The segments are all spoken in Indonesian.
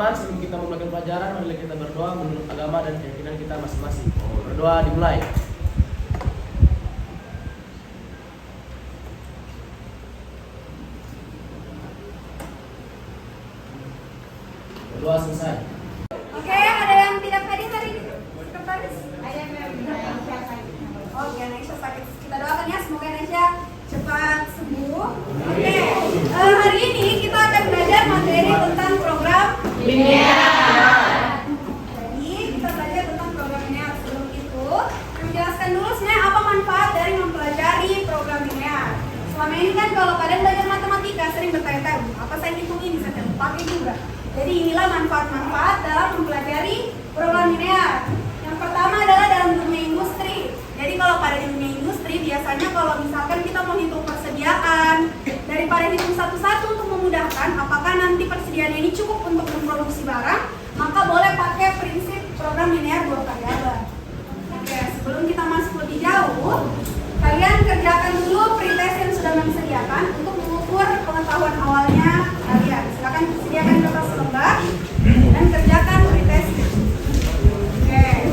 teman-teman, sebelum kita memulai pelajaran, mari kita berdoa menurut agama dan keyakinan kita masing-masing. Berdoa dimulai. Berdoa selesai. Oke, ada yang tidak hadir hari ini? Sekretaris? Ada yang Oke, Nesha sakit. Kita doakan ya, semoga Nesha cepat sembuh. Oke, hari ini kita akan belajar materi tentang program linear. Jadi kita belajar tentang program linear. Sebelum itu, kami jelaskan dulu sebenarnya apa manfaat dari mempelajari program linear. Selama ini kan kalau kalian belajar matematika sering bertanya-tanya, apa saya hitung ini, saya pakai juga. Jadi inilah manfaat-manfaat dalam mempelajari program linear. Yang pertama adalah dalam dunia industri. Jadi kalau pada dunia industri biasanya kalau misalkan kita mau hitung persediaan, daripada hitung satu-satu untuk memudahkan apakah nanti persediaan ini cukup untuk memproduksi barang, maka boleh pakai prinsip program linear dua variabel. Oke, sebelum kita masuk lebih jauh, kalian kerjakan dulu pretest yang sudah kami sediakan untuk mengukur pengetahuan awalnya kalian. Silakan sediakan kertas lembar dan kerjakan pretest. Oke.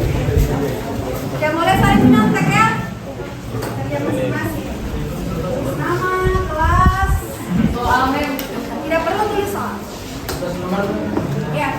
Ya boleh saling menyontek ya. Kerja masing-masing. Tulis nama, kelas, soal mem. Tidak perlu tulis soal. Ya.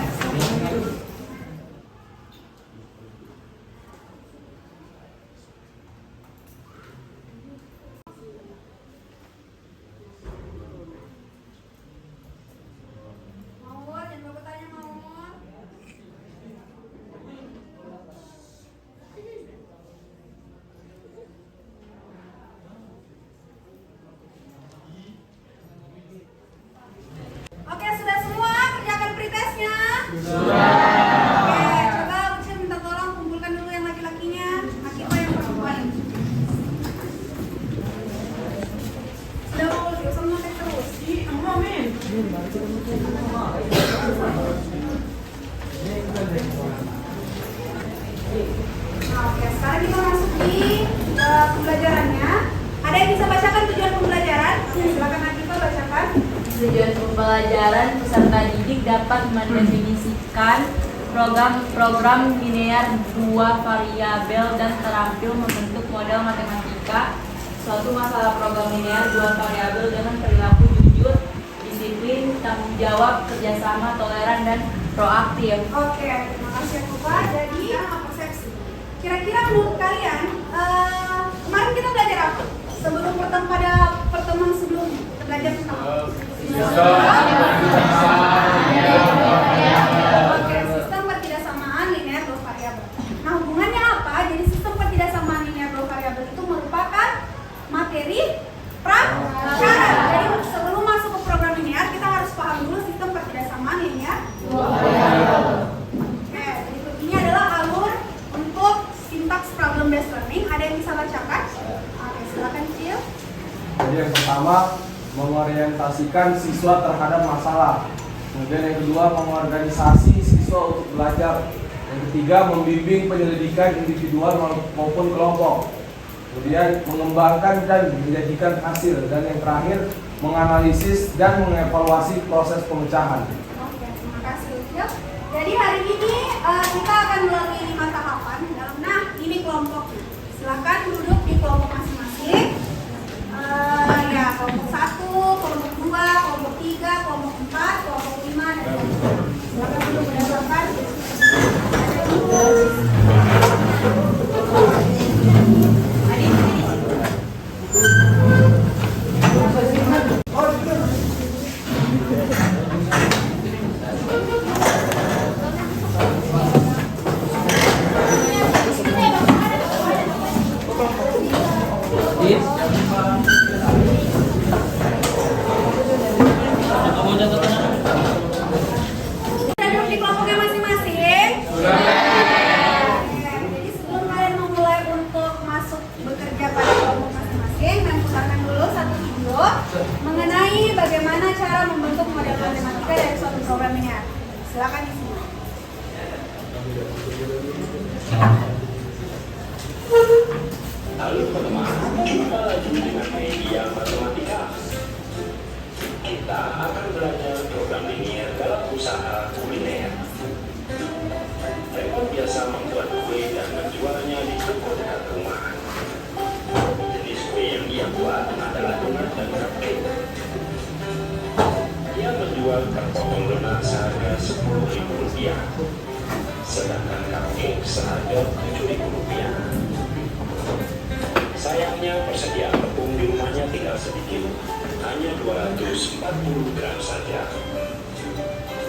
Oke, sudah semua kerjakan pretestnya? Sudah. Oke, coba Uci minta tolong kumpulkan dulu yang laki-lakinya, Akiko yang perempuan. Sudah mau usah nyontek terus. Nah, oke, sekarang kita masuk di pembelajarannya. Ada yang bisa bacakan tujuan pembelajaran? Silakan Akiko bacakan. Tujuan pembelajaran peserta didik dapat mendefinisikan program linear dua variabel dan terampil membentuk model matematika suatu masalah program linear dua variabel dengan perilaku jujur, disiplin, tanggung jawab, kerjasama, toleran, dan proaktif. Oke, terima kasih Kupa. Jadi persepsi. Kira-kira menurut kalian kemarin kita belajar apa? Sebelum pada pertemuan sebelumnya kita belajar tentang apa? Oke, sistem pertidaksamaan linear dua variabel. Nah, hubungannya apa? Jadi sistem pertidaksamaan linear dua variabel itu merupakan materi prasarat. Jadi sebelum masuk ke program linear kita harus paham dulu sistem pertidaksamaan linear dua variabel. Oke, jadi ini adalah alur untuk sintaks problem based learning. Ada yang bisa bacakan? Oke, silakan Cil. Jadi yang pertama mengorientasikan siswa terhadap masalah. Kemudian yang kedua mengorganisasi siswa untuk belajar. Yang ketiga membimbing penyelidikan individual maupun kelompok. Kemudian mengembangkan dan menjadikan hasil. Dan yang terakhir menganalisis dan mengevaluasi proses pemecahan. Oke, terima kasih Cil. Jadi hari ini kita akan melalui 5 tahapan. Nah, ini kelompoknya. Silakan duduk di kelompok masing-masing. Ya, kelompok 1, kelompok 2, kelompok 3, kelompok 4, kelompok 5, dan kelompok 6. Silakan duduk berdasarkan. Mengenai bagaimana cara membentuk model matematika dari suatu program linear. Silakan di sini. Halo teman-teman, dengan media matematika. Kita akan belajar program linear dalam usaha kuliner. Raymond biasa membuat kue dan menjualnya di toko dekat rumah. Jenis kue yang ia buat adalah donat dan cupcake. Ia menjual terpotong donat seharga Rp10.000, sedangkan cupcake seharga Rp7.000. Sayangnya persediaan tepung di rumahnya tinggal sedikit, hanya 240 gram saja.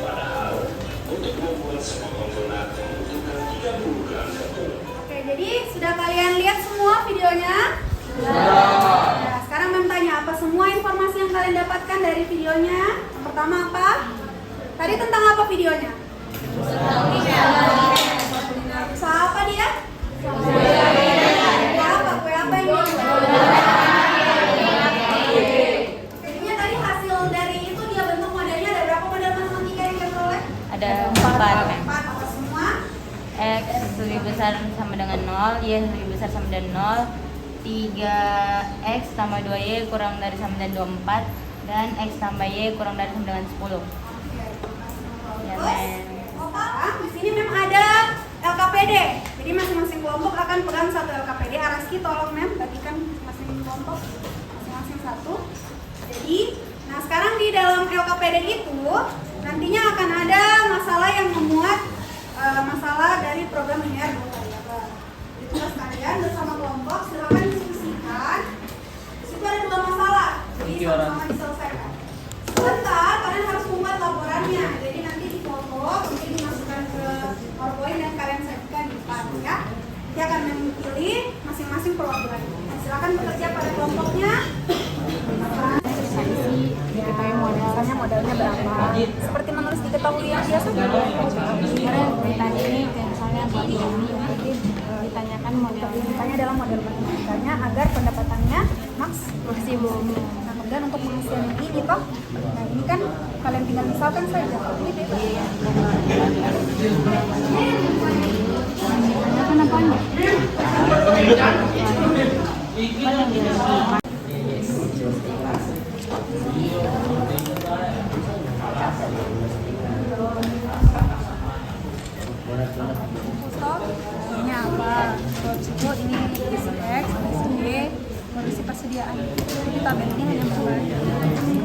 Padahal untuk membuat sepotong donat membutuhkan 30 gram tepung. Oke, jadi sudah kalian lihat semua videonya? Nah, sekarang Mem tanya, apa semua informasi yang kalian dapatkan dari videonya? Yang pertama apa? Tadi tentang apa videonya? Usaha apa dia? Kue apa yang dijual? Jadinya tadi hasil dari itu dia bentuk modelnya ada berapa model matematika yang dia peroleh? Ada 4. Empat, apa semua? X lebih besar sama dengan 0, Y lebih besar sama dengan 0, 3X tambah 2Y kurang dari sama dengan 24, dan X tambah Y kurang dari sama dengan 10. Ya, Men. Sekarang di sini Mem ada LKPD. Jadi masing-masing kelompok akan pegang satu LKPD. Araski tolong Mem bagikan masing-masing kelompok masing-masing satu. Jadi, nah sekarang di dalam LKPD itu nantinya akan ada masalah yang memuat masalah dari program linear dua variabel. Jadi tugas kalian bersama kelompok silakan diskusikan. Di situ ada 2 masalah. Jadi sama-sama diselesaikan. Sebentar, kalian harus membuat laporannya. Jadi nanti difoto, kemudian dimasukkan ke PowerPoint dan kalian sajikan di depan ya. Nanti akan memilih masing-masing perwakilannya. Silakan bekerja pada kelompoknya. Diketahui modelnya berapa, seperti menulis diketahui yang biasa. Sebenarnya ditanya ini kayak misalnya buat ini nanti ditanyakan model, ditanya dalam model matematikanya agar pendapatannya maksimum. Nah kemudian untuk menghasilkan yang ini toh, nah ini kan kalian tinggal misalkan saja ini bebas. Tanyakan apanya? Ini apa? Kalau ini isi X, isi Y, kondisi persediaan. Jadi tabel ini hanya mulai.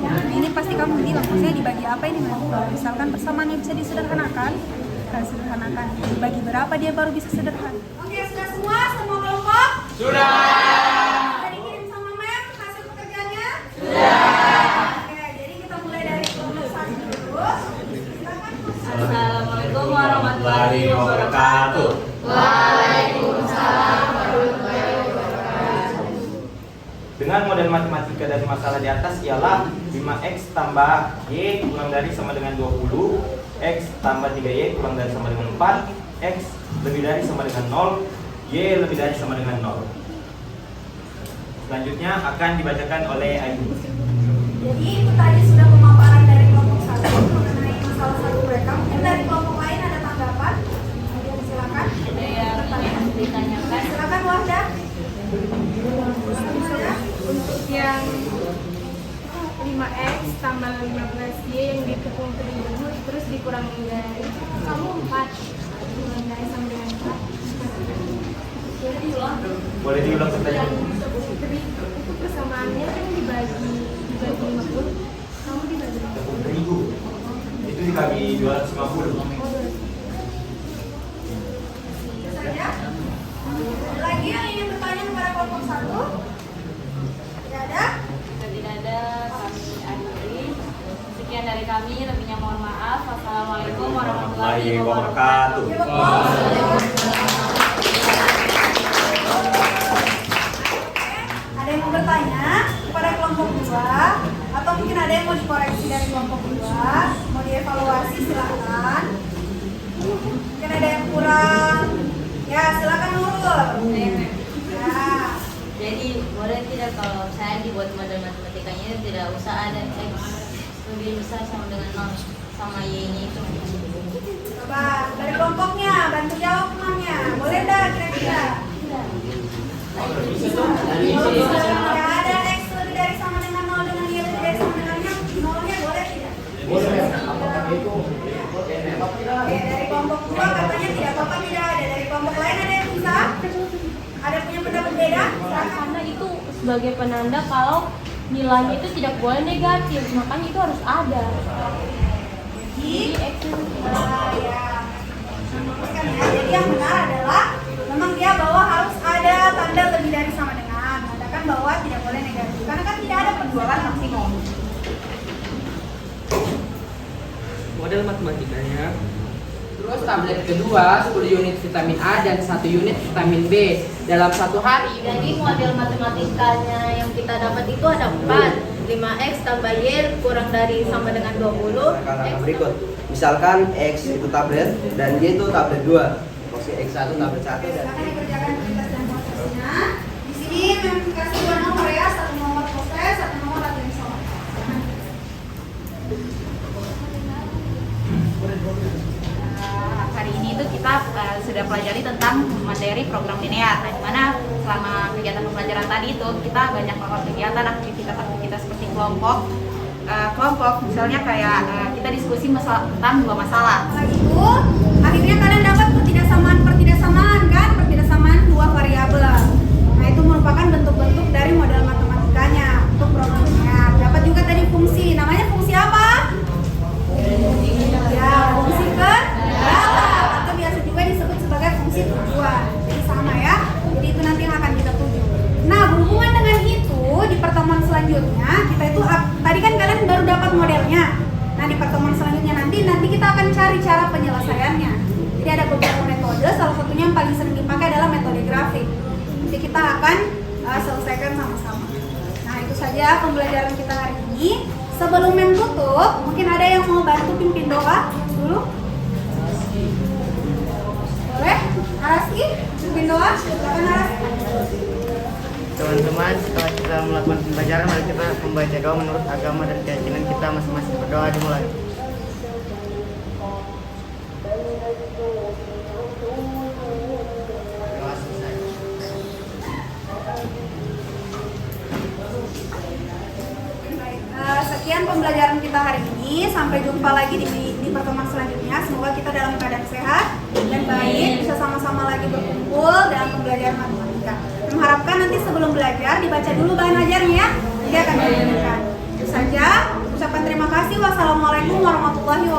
Nah ini pasti kamu bilang, maksudnya dibagi apa ini? Misalkan persamaannya bisa disederhanakan, sederhanakan. Dibagi berapa dia baru bisa sederhana. Oke, sudah semua kelompok? Sudah dikirim sama Mem hasil pekerjaannya? Sudah. Oke, jadi kita mulai dari kelompok 1 dulu. Silakan. Assalamualaikum warahmatullahi wabarakatuh. Dengan model matematika dari masalah di atas ialah 5x tambah y kurang dari sama dengan 20, x tambah 3y kurang dari sama dengan 4, x lebih dari sama dengan 0, y lebih dari sama dengan 0. Selanjutnya akan dibacakan oleh Ayu. Jadi itu tadi sudah pemaparan dari kelompok 1 mengenai masalah satu mereka. Mungkin dari kelompok lain ada tanggapan? Silakan. Ada yang ingin ditanyakan? Silakan Wahda. Untuk yang 5x tambah 15y yang ditepung terigu terus dikurangi dari kamu 4 dari sama dengan 4. Boleh diulang pertanyaan? Itu persamaannya kan dibagi 50, kamu dibagi 1000. Itu dibagi 250. Itu saja. Ada lagi yang ingin bertanya kepada kelompok 1? Tidak ada? Tidak ada, kami akhiri. Sekian dari kami, lebihnya mohon maaf. Wassalamualaikum warahmatullahi wabarakatuh. Ada yang mau bertanya kepada kelompok 2 atau mungkin ada yang mau dikoreksi dari kelompok 2, mau dievaluasi silakan. Mungkin ada yang kurang, ya silakan Nurul. Ya. Jadi boleh tidak kalau saya dibuat model matematikanya tidak usah ada x lebih besar sama dengan 0 sama y ini itu. Coba dari kelompoknya bantu jawab temannya. Boleh enggak kira-kira? Ya ada x lebih dari sama dengan 0 dengan y lebih dari sama dengannya 0-nya boleh tidak? Boleh. Oke, dari kelompok 2 katanya tidak apa-apa, tidak ada. Dari kelompok lain ada yang bisa? Ada punya pendapat beda? Silakan. Karena itu sebagai penanda kalau nilainya itu tidak boleh negatif, makanya itu harus ada. Jadi, ya. Jadi yang benar adalah memang dia bahwa harus ada tanda lebih dari sama dengan, mengatakan bahwa tidak boleh negatif karena kan tidak ada penjualan maksimum. Model matematikanya. Terus tablet kedua 10 unit vitamin A dan 1 unit vitamin B dalam satu hari. Jadi model matematikanya yang kita dapat itu ada 4. 5x tambah y kurang dari sama dengan 20. Langkah berikut. Misalkan X itu tablet dan Y itu tablet 2. Posisi X1 tablet 1 dan Silakan dikerjakan aktivitas dan prosesnya. Di sini memang dikasih 2 nomor ya, 1 nomor proses, 1 nomor latihan soal. Hari ini itu kita sudah pelajari tentang materi program linear. Nah, di mana selama kegiatan pembelajaran tadi itu kita banyak melakukan kegiatan aktivitas seperti kelompok, misalnya kayak kita diskusi tentang 2 masalah. Setelah itu, akhirnya kalian dapat pertidaksamaan kan? Pertidaksamaan 2 variabel. Nah, itu merupakan bentuk-bentuk dari model matematikanya untuk programnya. Dapat juga tadi fungsi. Namanya fungsi apa? Ya, fungsi kendala atau biasa juga disebut sebagai fungsi tujuan. Jadi sama ya. Jadi itu nanti yang akan kita tuju. Nah, berhubungan dengan itu di pertemuan selanjutnya kita itu tadi kan kalian baru dapat modelnya. Nah, di pertemuan selanjutnya nanti kita akan cari cara penyelesaiannya. Jadi ada beberapa metode, salah satunya yang paling sering dipakai adalah metode grafik. Nanti kita akan selesaikan sama-sama. Nah, itu saja pembelajaran kita hari ini. Sebelum yang tutup, mungkin ada yang mau bantu pimpin doa dulu? Boleh? Araski, pimpin doa. Silakan Araski. Teman-teman, setelah kita melakukan pembelajaran, mari kita membaca doa menurut agama dan keyakinan kita masing-masing. Berdoa dimulai. Sekian pembelajaran kita hari ini. Sampai jumpa lagi di pertemuan selanjutnya. Semoga kita dalam keadaan sehat dan baik, bisa sama-sama lagi berkumpul dalam pembelajaran matematika. Mengharapkan nanti sebelum belajar dibaca dulu bahan ajarnya ya. Nanti akan dilanjutkan. Itu saja. Ucapan terima kasih. Wassalamualaikum warahmatullahi wabarakatuh.